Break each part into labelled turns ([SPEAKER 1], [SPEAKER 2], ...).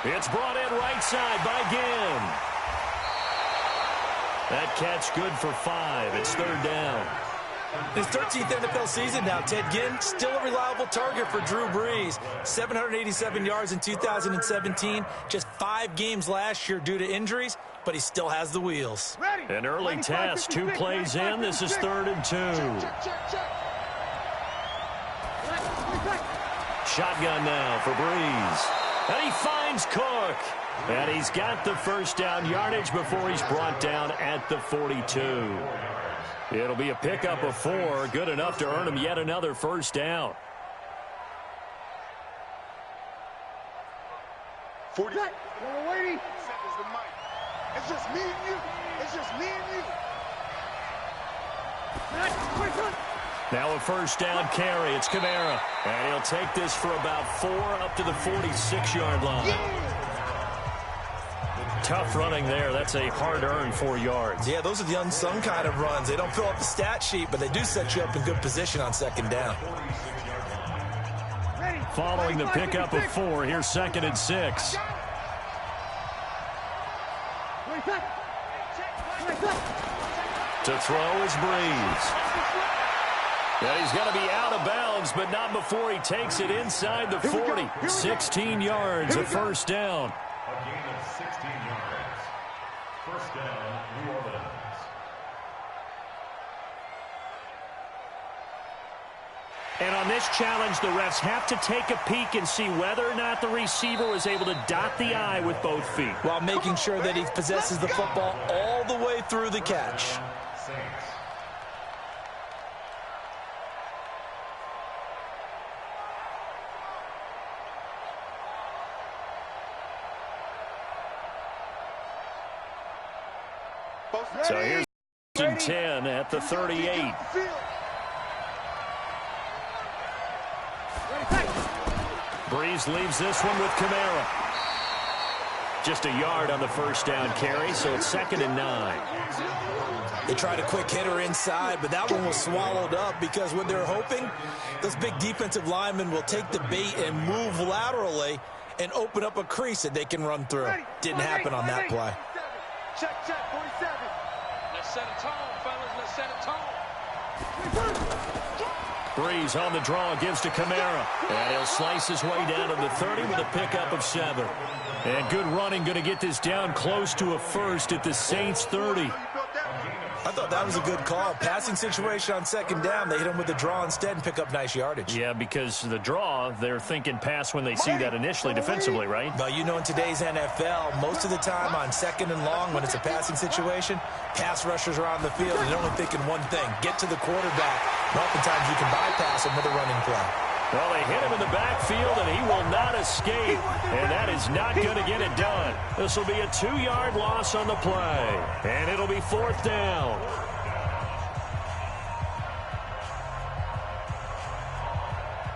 [SPEAKER 1] It's brought in right side by Ginn. That catch good for 5. It's third down.
[SPEAKER 2] His 13th NFL season now, Ted Ginn, still a reliable target for Drew Brees. 787 yards in 2017, just 5 games last year due to injuries, but he still has the wheels.
[SPEAKER 1] An early test, 2 plays in. This is 3rd and 2. Shotgun now for Brees. And he finds Cook. And he's got the first down yardage before he's brought down at the 42. It'll be a pickup of 4, good enough to earn him yet another first down.
[SPEAKER 3] 40. We're waiting. It's just me and you. It's just me and you.
[SPEAKER 1] Now a first down carry. It's Kamara. And he'll take this for about 4 up to the 46-yard line.
[SPEAKER 3] Yeah.
[SPEAKER 1] Tough running there. That's a hard-earned 4 yards.
[SPEAKER 2] Yeah, those are the unsung kind of runs. They don't fill up the stat sheet, but they do set you up in good position on second down.
[SPEAKER 1] Following the pickup of 4, here's 2nd and 6. To throw is Brees. And he's going to be out of bounds, but not before he takes it inside the 40. 16 yards, a first down.
[SPEAKER 4] A gain of 16 yards. First down, New Orleans.
[SPEAKER 1] And on this challenge, the refs have to take a peek and see whether or not the receiver was able to dot the I with both feet,
[SPEAKER 2] while making sure that he possesses the football all the way through the catch.
[SPEAKER 4] Saints.
[SPEAKER 1] So here's 10 at the 38. Brees leaves this one with Kamara. Just a yard on the first down carry, so it's 2nd and 9.
[SPEAKER 2] They tried a quick hitter inside, but that one was swallowed up because what they're hoping, those big defensive linemen will take the bait and move laterally and open up a crease that they can run through. Didn't happen on that play.
[SPEAKER 3] Check, 47.
[SPEAKER 5] Let's set a tone, fellas. Let's set a tone.
[SPEAKER 1] Brees on the draw, gives to Kamara. And he'll slice his way down to the 30 with a pickup of 7. And good running, going to get this down close to a first at the Saints 30.
[SPEAKER 2] I thought that was a good call. Passing situation on second down. They hit him with the draw instead and pick up nice yardage.
[SPEAKER 1] Yeah, because the draw, they're thinking pass when they see that initially defensively, right?
[SPEAKER 2] But you know, in today's NFL, most of the time on second and long, when it's a passing situation, pass rushers are on the field and they're only thinking one thing, get to the quarterback. And oftentimes you can bypass him with a running play.
[SPEAKER 1] Well, they hit him in the backfield, and he will not escape. And that is not going to get it done. This will be a 2-yard loss on the play. And it'll be 4th down.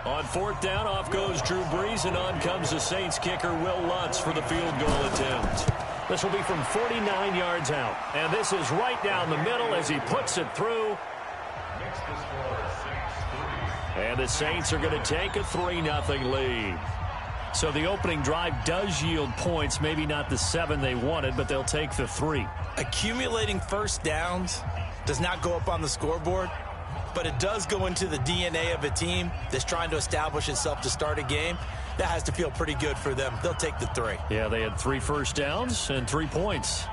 [SPEAKER 1] On 4th down, off goes Drew Brees, and on comes the Saints kicker, Will Lutz, for the field goal attempt. This will be from 49 yards out. And this is right down the middle as he puts it through. And the Saints are going to take a 3-0 lead. So the opening drive does yield points, maybe not the 7 they wanted, but they'll take the 3.
[SPEAKER 2] Accumulating first downs does not go up on the scoreboard, but it does go into the DNA of a team that's trying to establish itself to start a game. That has to feel pretty good for them. They'll take the 3.
[SPEAKER 1] Yeah, they had 3 first downs and 3 points.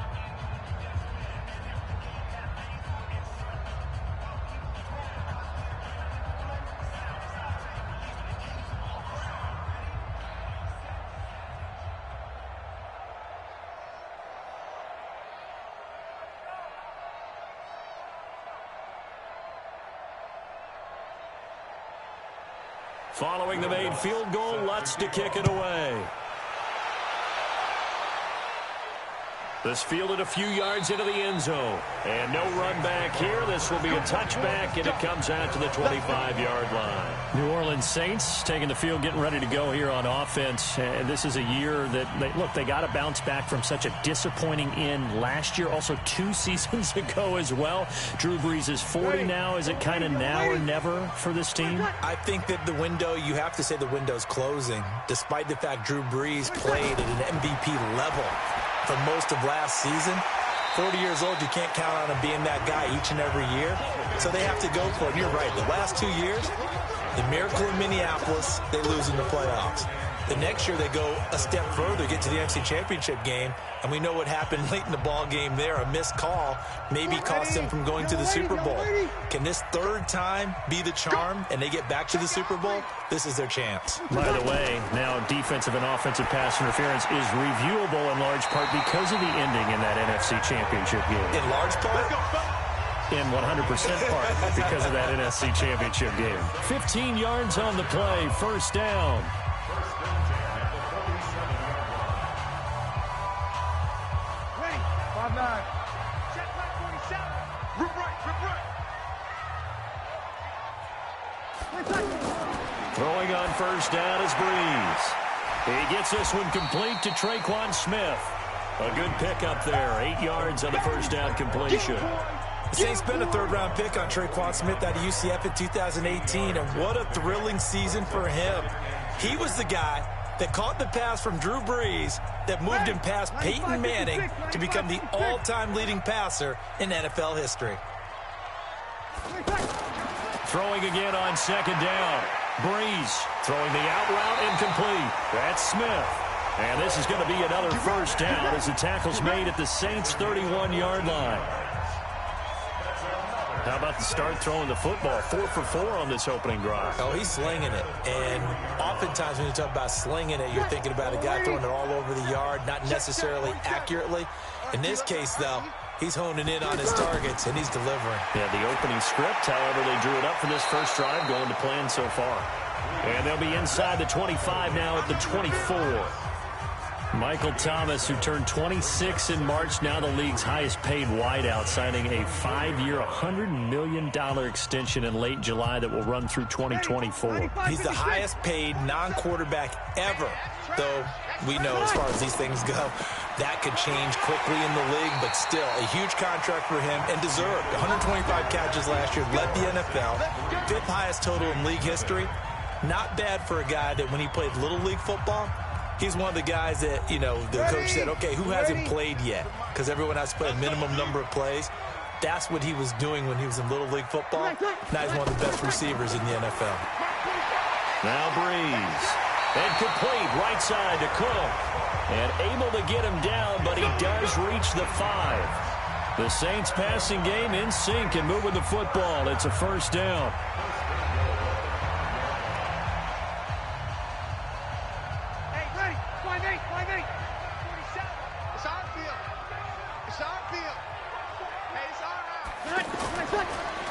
[SPEAKER 1] Following the made field goal, Lutz to kick it away. This fielded a few yards into the end zone. And no run back here. This will be a touchback, and it comes out to the 25-yard line.
[SPEAKER 6] New Orleans Saints taking the field, getting ready to go here on offense. And this is a year that, they got to bounce back from such a disappointing end last year. Also 2 seasons ago as well. Drew Brees is 40 now. Is it kind of now or never for this team?
[SPEAKER 2] I think that the window, you have to say the window's closing, despite the fact Drew Brees played at an MVP level for most of last season. 40 years old, you can't count on him being that guy each and every year. So they have to go for it. And you're right. The last 2 years, the miracle in Minneapolis, they lose in the playoffs. The next year, they go a step further, get to the NFC Championship game, and we know what happened late in the ball game there. A missed call maybe cost them from going to the Super Bowl. Can this third time be the charm, and they get back to the Super Bowl? This is their chance.
[SPEAKER 6] By the way, now defensive and offensive pass interference is reviewable in large part because of the ending in that NFC Championship game.
[SPEAKER 2] In large part?
[SPEAKER 6] In 100% part because of that NFC Championship game.
[SPEAKER 1] 15 yards on the play, first down. Throwing on first down is Brees. He gets this one complete to Traquan Smith. A good pickup there. 8 yards on the first down completion.
[SPEAKER 2] The Saints spent a third-round pick on Traquan Smith out of UCF in 2018, and what a thrilling season for him. He was the guy that caught the pass from Drew Brees that moved him past Peyton Manning to become the all-time leading passer in NFL history.
[SPEAKER 1] Throwing again on second down. Brees throwing the out route incomplete. That's Smith. And this is going to be another first down as the tackle's made at the Saints' 31-yard line. How about the start throwing the football? 4 for 4 on this opening drive.
[SPEAKER 2] Oh, he's slinging it. And oftentimes when you talk about slinging it, you're thinking about a guy throwing it all over the yard, not necessarily accurately. In this case, though, he's honing in on his targets, and he's delivering.
[SPEAKER 1] Yeah, the opening script, however, they drew it up for this first drive, going to plan so far. And they'll be inside the 25 now at the 24. Michael Thomas, who turned 26 in March, now the league's highest-paid wideout, signing a 5-year, $100 million extension in late July that will run through 2024.
[SPEAKER 2] He's the highest-paid non-quarterback ever, though we know as far as these things go, that could change quickly in the league, but still a huge contract for him and deserved. 125 catches last year, led the NFL, 5th highest total in league history. Not bad for a guy that when he played Little League football, he's one of the guys that, the coach said, okay, who hasn't played yet? Because everyone has to play a minimum number of plays. That's what he was doing when he was in Little League football. Now he's one of the best receivers in the NFL.
[SPEAKER 1] Now Brees. And complete right side to Cook. And able to get him down, but he does reach the 5. The Saints passing game in sync and moving the football. It's a first down.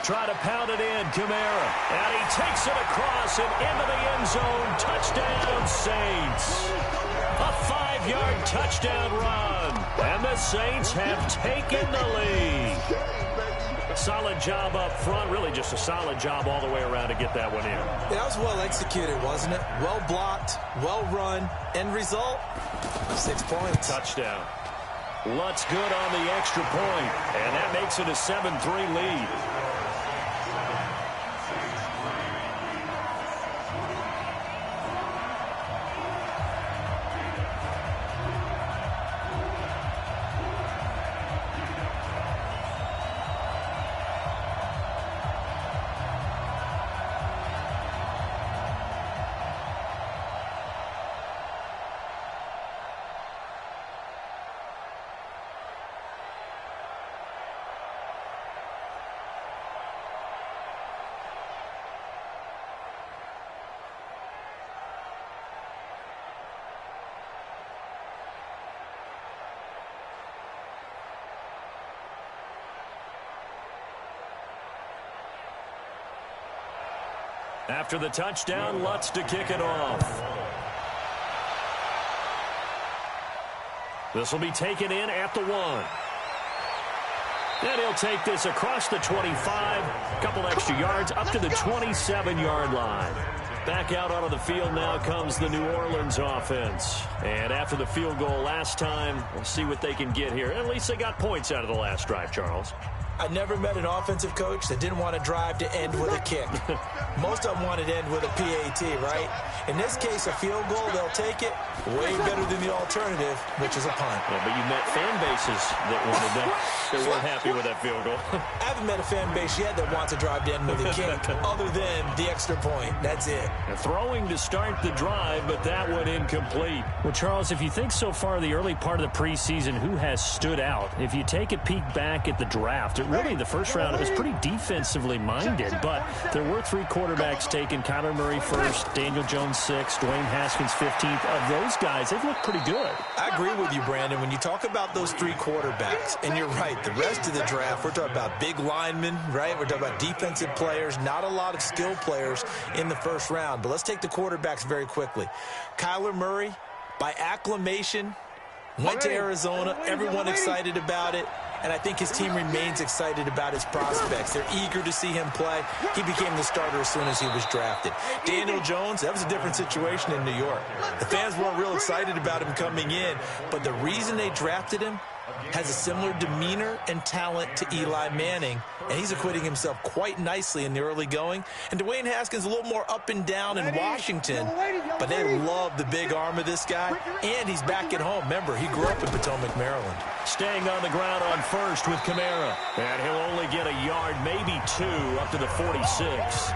[SPEAKER 1] Try to pound it in, Kamara. And he takes it across and into the end zone. Touchdown, Saints. A 5-yard touchdown run. And the Saints have taken the lead. Solid job up front. Really just a solid job all the way around to get that one in.
[SPEAKER 2] That was well executed, wasn't it? Well blocked, well run. End result, 6 points.
[SPEAKER 1] Touchdown. Lutz good on the extra point. And that makes it a 7-3 lead. After the touchdown, Lutz to kick it off. This will be taken in at the 1. And he'll take this across the 25, a couple extra yards, up to the 27-yard line. Back out onto the field now comes the New Orleans offense. And after the field goal last time, we'll see what they can get here. At least they got points out of the last drive, Charles.
[SPEAKER 2] I never met an offensive coach that didn't want to drive to end with a kick. Most of them wanted to end with a PAT, right? In this case, a field goal, they'll take it. Way better than the alternative, which is a punt.
[SPEAKER 1] Yeah, but you met fan bases that wanted that weren't happy with that field goal.
[SPEAKER 2] I haven't met a fan base yet that wants to drive to end with a kick, other than the extra point. That's it.
[SPEAKER 1] Throwing to start the drive, but that one incomplete.
[SPEAKER 6] Well, Charles, if you think so far the early part of the preseason, who has stood out? If you take a peek back at the draft, really the first round was pretty defensively minded, but there were 3 quarterbacks taken. Kyler Murray first, Daniel Jones 6th, Dwayne Haskins 15th. Of those guys, they've looked pretty good.
[SPEAKER 2] I agree with you, Brandon. When you talk about those 3 quarterbacks, and you're right, the rest of the draft, we're talking about big linemen, right? We're talking about defensive players, not a lot of skill players in the first round. But let's take the quarterbacks very quickly. Kyler Murray, by acclamation, went to Arizona. Everyone excited about it. And I think his team remains excited about his prospects. They're eager to see him play. He became the starter as soon as he was drafted. Daniel Jones, that was a different situation in New York. The fans weren't real excited about him coming in, but the reason they drafted him has a similar demeanor and talent to Eli Manning, and he's acquitting himself quite nicely in the early going. And Dwayne Haskins a little more up and down in Washington, but they love the big arm of this guy, and he's back at home. Remember, he grew up in Potomac, Maryland.
[SPEAKER 1] Staying on the ground on first with Kamara, and he'll only get a yard, maybe 2, up to the 46.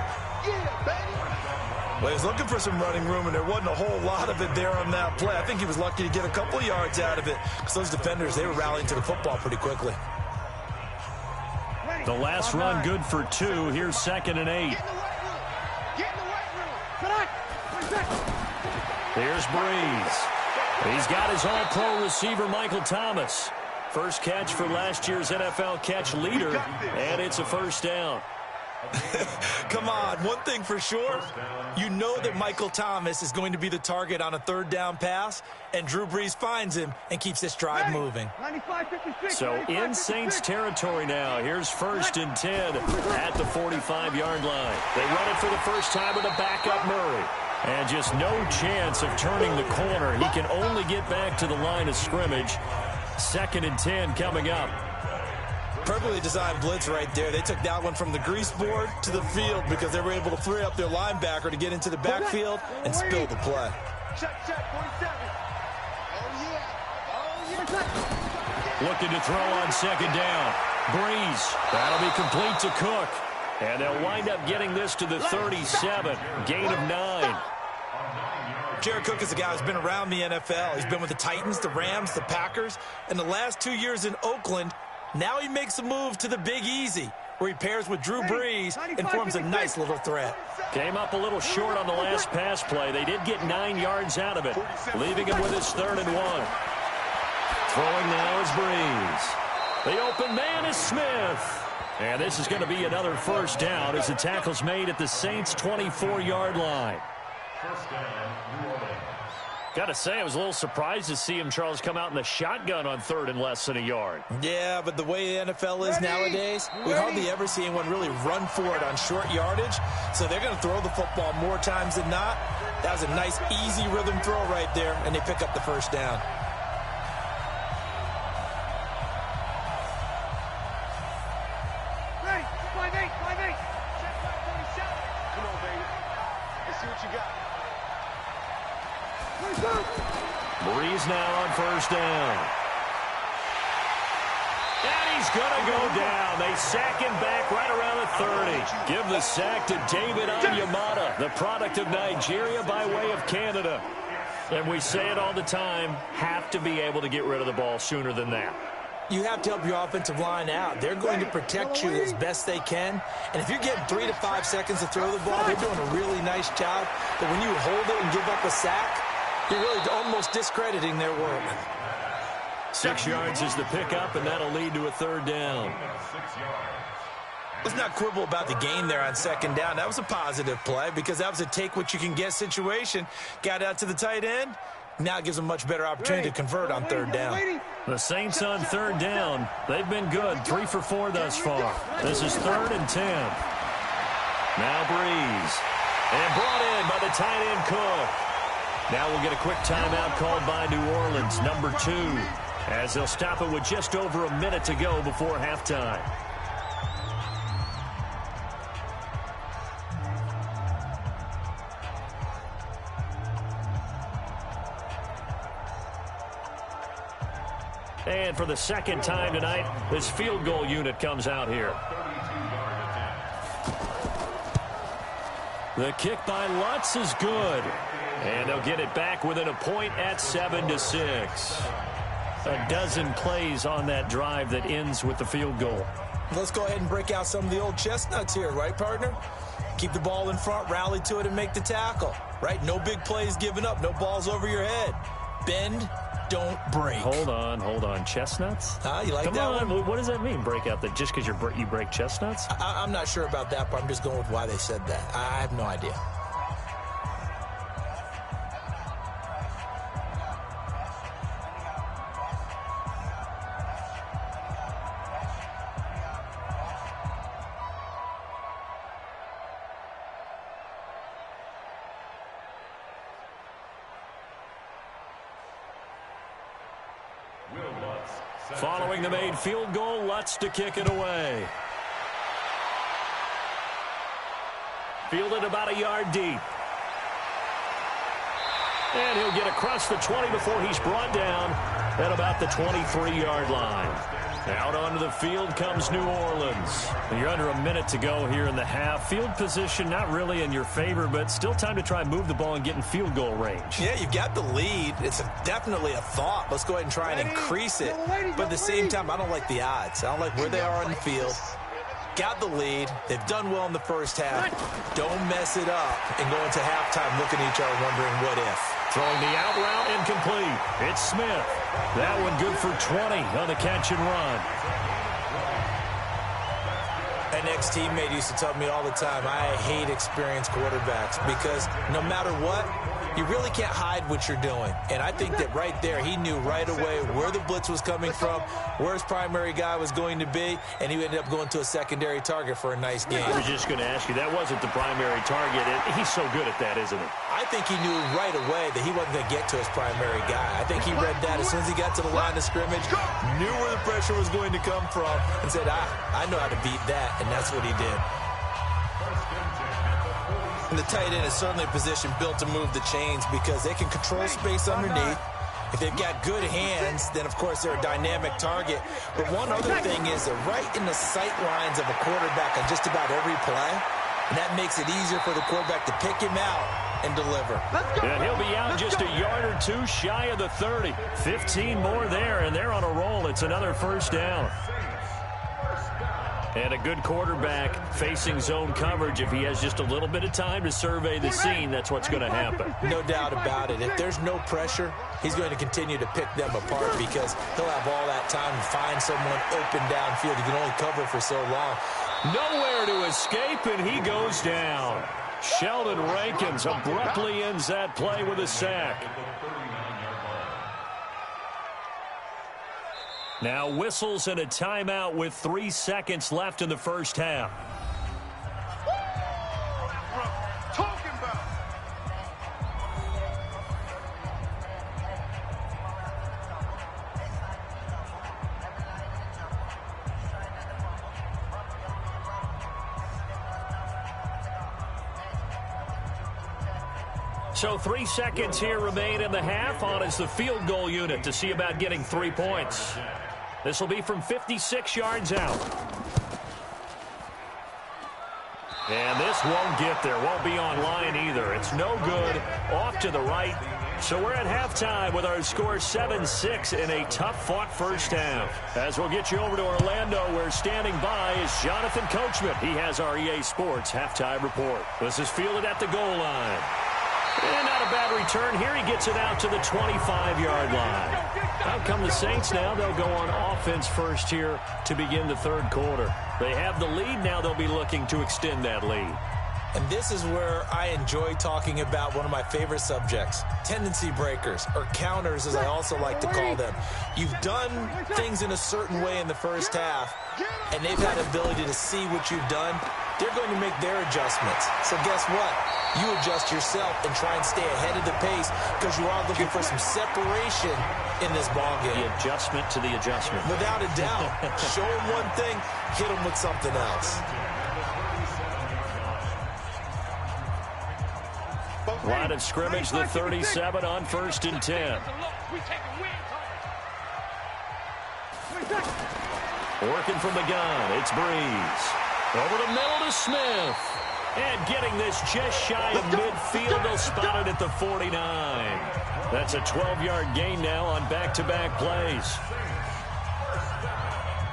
[SPEAKER 2] Well, he was looking for some running room, and there wasn't a whole lot of it there on that play. I think he was lucky to get a couple of yards out of it, because those defenders, they were rallying to the football pretty quickly.
[SPEAKER 1] The last run good for 2. Here's 2nd and 8. Here's BOYZ. He's got his all-pro receiver, Michael Thomas. First catch for last year's NFL catch leader, and it's a first down.
[SPEAKER 2] Come on, one thing for sure, you know that Michael Thomas is going to be the target on a 3rd down pass, and Drew Brees finds him and keeps this drive moving.
[SPEAKER 1] So in Saints territory now. Here's 1st and 10 at the 45-yard line. They run it for the first time with a backup Murray. And just no chance of turning the corner. He can only get back to the line of scrimmage. 2nd and 10 coming up.
[SPEAKER 2] Perfectly designed blitz right there. They took that one from the grease board to the field because they were able to free up their linebacker to get into the backfield and spill the play.
[SPEAKER 1] Looking to throw on 2nd down. BOYZ. That'll be complete to Cook. And they'll wind up getting this to the 37. Gain of 9.
[SPEAKER 2] Jared Cook is a guy who's been around the NFL. He's been with the Titans, the Rams, the Packers, and the last 2 years in Oakland. Now he makes a move to the Big Easy, where he pairs with Drew Brees and forms a nice little threat.
[SPEAKER 1] Came up a little short on the last pass play. They did get 9 yards out of it, leaving him with his 3rd and 1. Throwing now is Brees. The open man is Smith. And this is going to be another first down as the tackle's made at the Saints' 24-yard line.
[SPEAKER 4] First down, New Orleans.
[SPEAKER 1] Got to say, I was a little surprised to see him, Charles, come out in the shotgun on 3rd and less than a yard.
[SPEAKER 2] Yeah, but the way the NFL is nowadays, we hardly ever see anyone really run for it on short yardage. So they're going to throw the football more times than not. That was a nice, easy rhythm throw right there, and they pick up the first down.
[SPEAKER 1] Brees now on first down. And he's going to go down. They sack him back right around the 30. Give the sack to David Onyemata, the product of Nigeria by way of Canada. And we say it all the time, have to be able to get rid of the ball sooner than that.
[SPEAKER 2] You have to help your offensive line out. They're going to protect you as best they can. And if you're getting 3 to 5 seconds to throw the ball, they're doing a really nice job. But when you hold it and give up a sack, you're really almost discrediting their work.
[SPEAKER 1] 6 yards is the pickup, and that'll lead to a 3rd down.
[SPEAKER 2] Let's not quibble about the gain there on 2nd down. That was a positive play because that was a take-what-you-can-get situation. Got out to the tight end, Now it gives them much better opportunity to convert on third down.
[SPEAKER 6] The Saints on third down. They've been good, 3 for 4 thus far. This is 3rd and 10. Now BOYZ. And brought in by the tight end Cook. Now we'll get a quick timeout called by New Orleans, number 2, as they'll stop it with just over a minute to go before halftime. And for the second time tonight, this field goal unit comes out here. The kick by Lutz is good. And they'll get it back within a point at 7-6. A dozen plays on that drive that ends with the field goal.
[SPEAKER 2] Let's go ahead and break out some of the old chestnuts here, right, partner? Keep the ball in front, rally to it, and make the tackle, right? No big plays given up, no balls over your head. Bend, don't break.
[SPEAKER 6] Hold on. Chestnuts?
[SPEAKER 2] You like
[SPEAKER 6] Come
[SPEAKER 2] that
[SPEAKER 6] on.
[SPEAKER 2] one?
[SPEAKER 6] What does that mean, break out? That just because you break chestnuts?
[SPEAKER 2] I'm not sure about that, but I'm just going with why they said that. I have no idea.
[SPEAKER 6] Following the made field goal, Lutz to kick it away. Fielded about a yard deep. And he'll get across the 20 before he's brought down at about the 23-yard line. Out onto the field comes New Orleans. You're under a minute to go here in the half. Field position not really in your favor, but still time to try and move the ball and get in field goal range.
[SPEAKER 2] Yeah, you've got the lead. It's definitely a thought. Let's go ahead and try and increase it. But at the same time, I don't like the odds. I don't like where they are on the field. Got the lead. They've done well in the first half. Don't mess it up and go into halftime looking at each other wondering what if.
[SPEAKER 6] Throwing the out route incomplete. It's Smith. That one good for 20 on the catch and run.
[SPEAKER 2] An ex-teammate used to tell me all the time, I hate experienced quarterbacks because no matter what, you really can't hide what you're doing. And I think that right there, he knew right away where the blitz was coming from, where his primary guy was going to be, and he ended up going to a secondary target for a nice game.
[SPEAKER 6] I was just going to ask you, that wasn't the primary target. He's so good at that, isn't he?
[SPEAKER 2] I think he knew right away that he wasn't going to get to his primary guy. I think he read that as soon as he got to the line of scrimmage, knew where the pressure was going to come from, and said, I know how to beat that, and that's what he did. And the tight end is certainly a position built to move the chains because they can control space underneath. If they've got good hands, then, of course, they're a dynamic target. But one other thing is they're right in the sight lines of a quarterback on just about every play, and that makes it easier for the quarterback to pick him out and deliver.
[SPEAKER 6] And he'll be out just a yard or two shy of the 30. 15 more there, and they're on a roll. It's another first down. And a good quarterback facing zone coverage. If he has just a little bit of time to survey the scene, that's what's going to happen.
[SPEAKER 2] No doubt about it. If there's no pressure, he's going to continue to pick them apart because he'll have all that time to find someone open downfield. He can only cover for so long.
[SPEAKER 6] Nowhere to escape, and he goes down. Sheldon Rankins abruptly ends that play with a sack. Now whistles and a timeout with 3 seconds left in the first half.
[SPEAKER 3] Talking about.
[SPEAKER 6] So 3 seconds here remain in the half. On is the field goal unit to see about getting 3 points. This will be from 56 yards out. And this won't get there. Won't be on line either. It's no good. Off to the right. So we're at halftime with our score 7-6 in a tough-fought first half. As we'll get you over to Orlando, where standing by is Jonathan Coachman. He has our EA Sports halftime report. This is fielded at the goal line. And not a bad return here. He gets it out to the 25-yard line. Out come the Saints now. They'll go on offense first here to begin the third quarter. They have the lead. Now they'll be looking to extend that lead.
[SPEAKER 2] And this is where I enjoy talking about one of my favorite subjects, tendency breakers, or counters as I also like to call them. You've done things in a certain way in the first half, and they've had the ability to see what you've done. They're going to make their adjustments. So guess what? You adjust yourself and try and stay ahead of the pace because you are looking for some separation in this ballgame.
[SPEAKER 6] The adjustment to the adjustment.
[SPEAKER 2] Without a doubt. Show them one thing, hit them with something else.
[SPEAKER 1] Line of scrimmage, the 37 on 1st and 10. Working from the gun, it's Breeze. Over the middle to Smith. And getting this just shy of midfield, they'll spot it at the 49. That's a 12-yard gain now on back-to-back plays.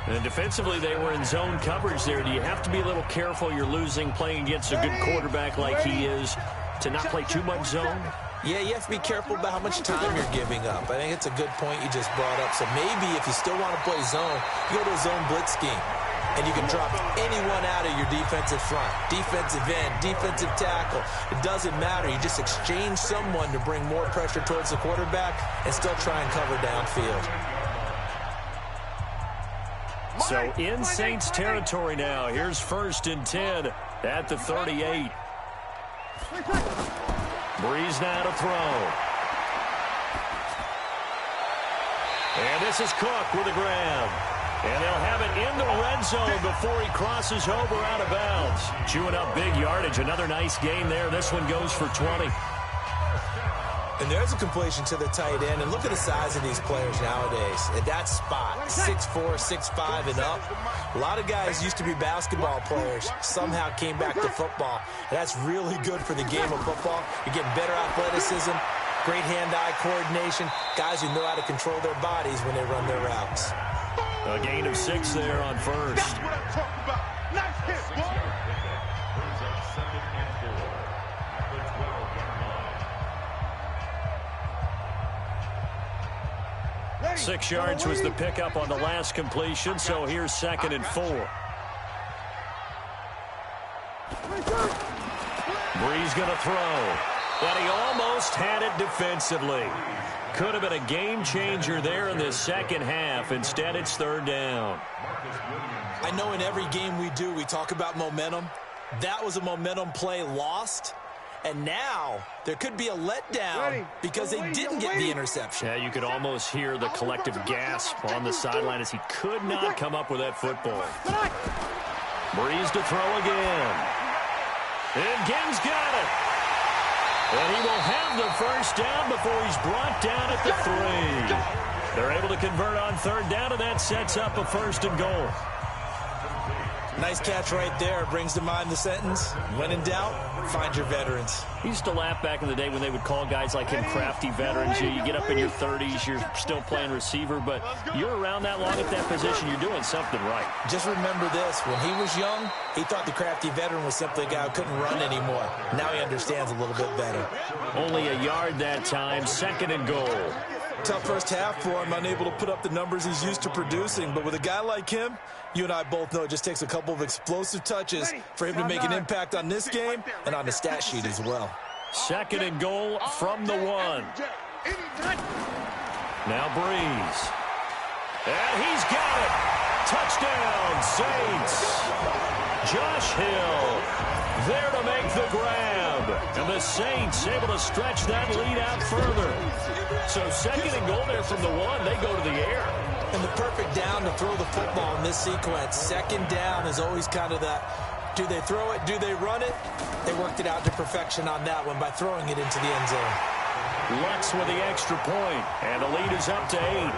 [SPEAKER 1] And defensively, they were in zone coverage there. Do you have to be a little careful? You're losing playing against a good quarterback like he is to not play too much zone?
[SPEAKER 2] Yeah, you have to be careful about how much time you're giving up. I think it's a good point you just brought up. So maybe if you still want to play zone, you go to a zone blitz scheme. And you can drop anyone out of your defensive front, defensive end, defensive tackle. It doesn't matter. You just exchange someone to bring more pressure towards the quarterback and still try and cover downfield.
[SPEAKER 1] So in Saints territory now. Here's 1st and 10 at the 38. Breeze now to throw. And this is Cook with a grab. And they'll have it in the red zone before he crosses over out of bounds. Chewing up big yardage. Another nice gain there. This one goes for 20.
[SPEAKER 2] And there's a completion to the tight end. And look at the size of these players nowadays. At that spot, 6'4", 6'5", and up. A lot of guys used to be basketball players. Somehow came back to football. And that's really good for the game of football. You're getting better athleticism, great hand-eye coordination, guys who know how to control their bodies when they run their routes.
[SPEAKER 1] A gain of 6 there on 1st.
[SPEAKER 3] That's what I'm talking about. Nice hit, boy.
[SPEAKER 4] Brings up 2nd and 4 at the 12-yard line.
[SPEAKER 1] 6 yards was the pickup on the last completion, so here's 2nd and 4. Breeze going to throw. But he almost had it defensively. Could have been a game changer there in the second half. Instead, it's 3rd down.
[SPEAKER 2] I know in every game we do, we talk about momentum. That was a momentum play lost. And now there could be a letdown because they didn't get the interception.
[SPEAKER 1] Yeah, you could almost hear the collective gasp on the sideline as he could not come up with that football. Breeze to throw again. And Gibbs got it. And he will have the 1st down before he's brought down at the 3. They're able to convert on 3rd down, and that sets up a 1st and goal.
[SPEAKER 2] Nice catch right there. Brings to mind the sentence, when in doubt, find your veterans.
[SPEAKER 6] He used to laugh back in the day when they would call guys like him crafty veterans. You get up in your 30s, you're still playing receiver, but you're around that long at that position, you're doing something right.
[SPEAKER 2] Just remember this, when he was young, he thought the crafty veteran was simply a guy who couldn't run anymore. Now he understands a little bit better.
[SPEAKER 1] Only a yard that time, 2nd and goal.
[SPEAKER 2] Tough first half for him, unable to put up the numbers he's used to producing. But with a guy like him, you and I both know it just takes a couple of explosive touches for him to make an impact on this game and on the stat sheet as well.
[SPEAKER 1] 2nd and goal from the 1. Now Breeze. And he's got it. Touchdown, Saints. Josh Hill there to make the grab. And the Saints able to stretch that lead out further. So 2nd and goal there from the 1. They go to the air.
[SPEAKER 2] And the perfect down to throw the football in this sequence. 2nd down is always kind of that, do they throw it, do they run it? They worked it out to perfection on that one by throwing it into the end zone.
[SPEAKER 1] Lutz with the extra point, and the lead is up to 8.